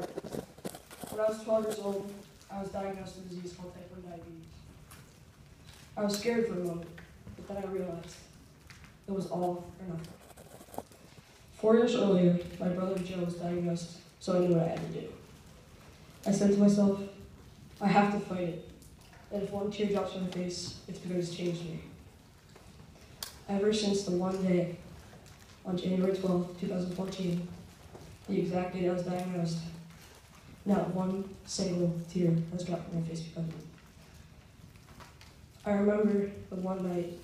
start. When I was 12 years old, I was diagnosed with a disease called type 1 diabetes. I was scared for a moment, but then I realized it was all or nothing. 4 years earlier, my brother Joe was diagnosed, so I knew what I had to do. I said to myself, I have to fight it, and if one tear drops on my face, it's because it's changed me. Ever since the one day, on January 12, 2014, the exact date I was diagnosed, not one single tear has dropped from my face because of it. I remember the one night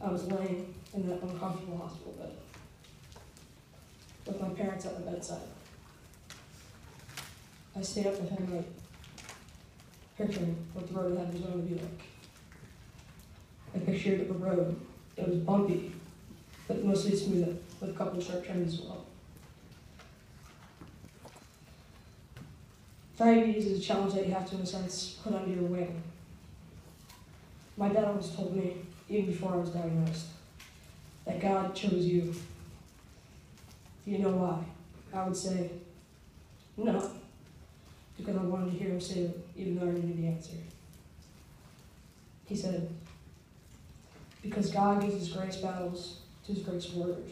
I was laying in that uncomfortable hospital bed with my parents at the bedside. I stayed up the whole night, picturing what the road ahead was going to be like. I pictured a road. It was bumpy, but mostly smooth, with a couple of sharp turns as well. Diabetes is a challenge that you have to, in a sense, put under your wing. My dad always told me, even before I was diagnosed, that God chose you. Do you know why? I would say, no, because I wanted to hear him say it, even though I already knew the answer. He said, because God gives his greatest battles to his greatest warriors.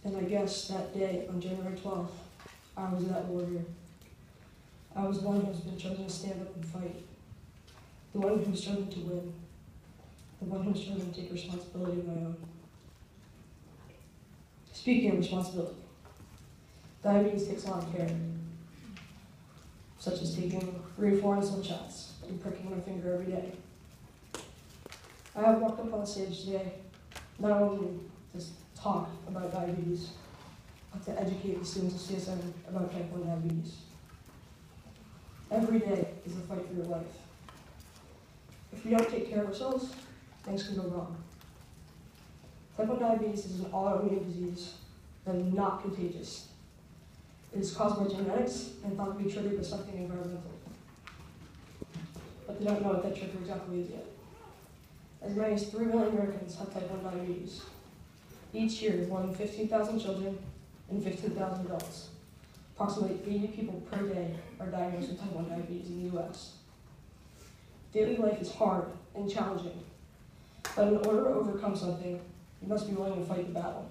And I guess that day, on January 12th, I was that warrior. I was one who's been chosen to stand up and fight. The one who's chosen to win. The one who's chosen to take responsibility of my own. Speaking of responsibility, diabetes takes a lot of care, such as taking 3 or 4 insulin shots and pricking my finger every day. I have walked up on the stage today, not only to talk about diabetes, but to educate the students of CSN about type 1 diabetes. Every day is a fight for your life. If we don't take care of ourselves, things can go wrong. Type 1 diabetes is an autoimmune disease that is not contagious. It is caused by genetics and thought to be triggered by something environmental. But they don't know what that trigger exactly is yet. As many as 3 million Americans have type 1 diabetes. Each year, more than 15,000 children and 15,000 adults. Approximately 80 people per day are diagnosed with type 1 diabetes in the US. Daily life is hard and challenging, but in order to overcome something, you must be willing to fight the battle.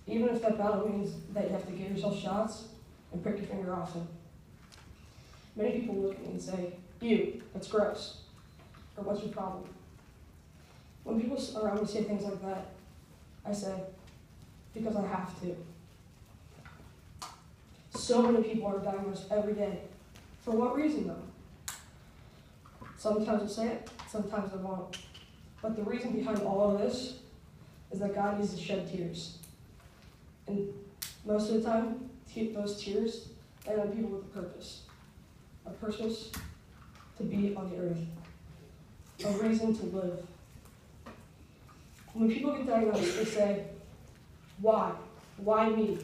Even if that battle means that you have to give yourself shots and prick your finger often. Many people look at me and say, "Ew, that's gross," or "What's your problem?" When people around me say things like that, I say, because I have to. So many people are diagnosed every day. For what reason, though? Sometimes I'll say it, sometimes I won't. But the reason behind all of this is that God needs to shed tears. And most of the time, those tears end on people with a purpose. A purpose to be on the earth. A reason to live. When people get diagnosed, they say, why? Why me?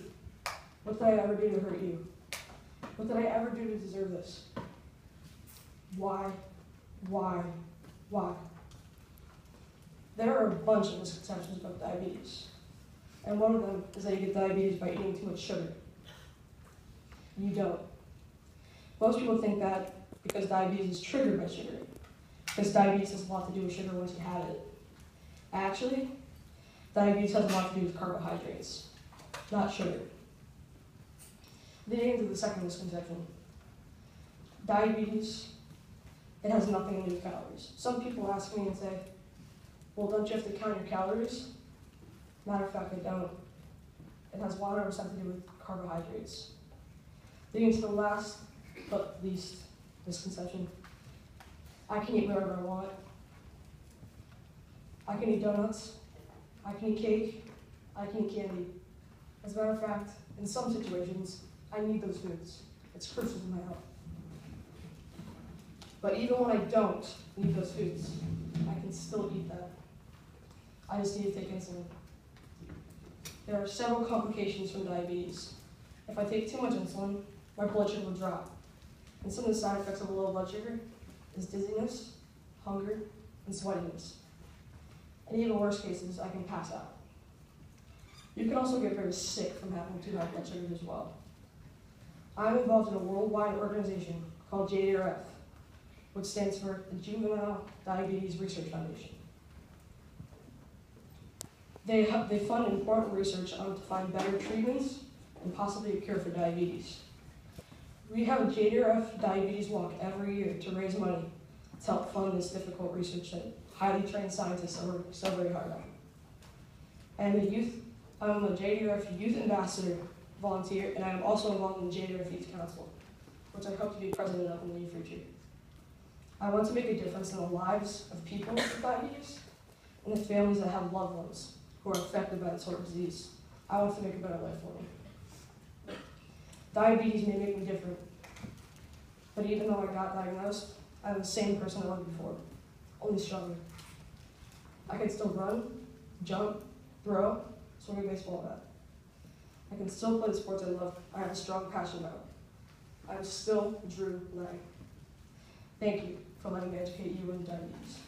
What did I ever do to hurt you? What did I ever do to deserve this? Why? Why? Why? There are a bunch of misconceptions about diabetes. And one of them is that you get diabetes by eating too much sugar. You don't. Most people think that because diabetes is triggered by sugar. Because diabetes has a lot to do with sugar once you have it. Actually, diabetes has a lot to do with carbohydrates, not sugar. Leading into the second misconception, diabetes, it has nothing to do with calories. Some people ask me and say, well, don't you have to count your calories? Matter of fact, I don't. It has 100% to do with carbohydrates. Leading to the last, but least, misconception, I can eat whatever I want. I can eat donuts, I can eat cake, I can eat candy. As a matter of fact, in some situations, I need those foods. It's crucial to my health. But even when I don't need those foods, I can still eat them. I just need to take insulin. There are several complications from diabetes. If I take too much insulin, my blood sugar will drop. And some of the side effects of a low blood sugar is dizziness, hunger, and sweatiness. And even worse cases, I can pass out. You can also get very sick from having too high blood sugar as well. I'm involved in a worldwide organization called JDRF, which stands for the Juvenile Diabetes Research Foundation. They fund important research to find better treatments and possibly a cure for diabetes. We have a JDRF diabetes walk every year to raise money to help fund this difficult research that highly trained scientists are working so very hard on. I'm a JDRF Youth Ambassador volunteer, and I'm also involved in the JDRF Youth Council, which I hope to be president of in the near future. I want to make a difference in the lives of people with diabetes and the families that have loved ones who are affected by this sort of disease. I want to make a better life for them. Diabetes may make me different, but even though I got diagnosed, I'm the same person I was before, only stronger. I can still run, jump, throw, swing a baseball bat. I can still play the sports I love. I have a strong passion about. I'm still Drew Lang. Thank you for letting me educate you in diabetes.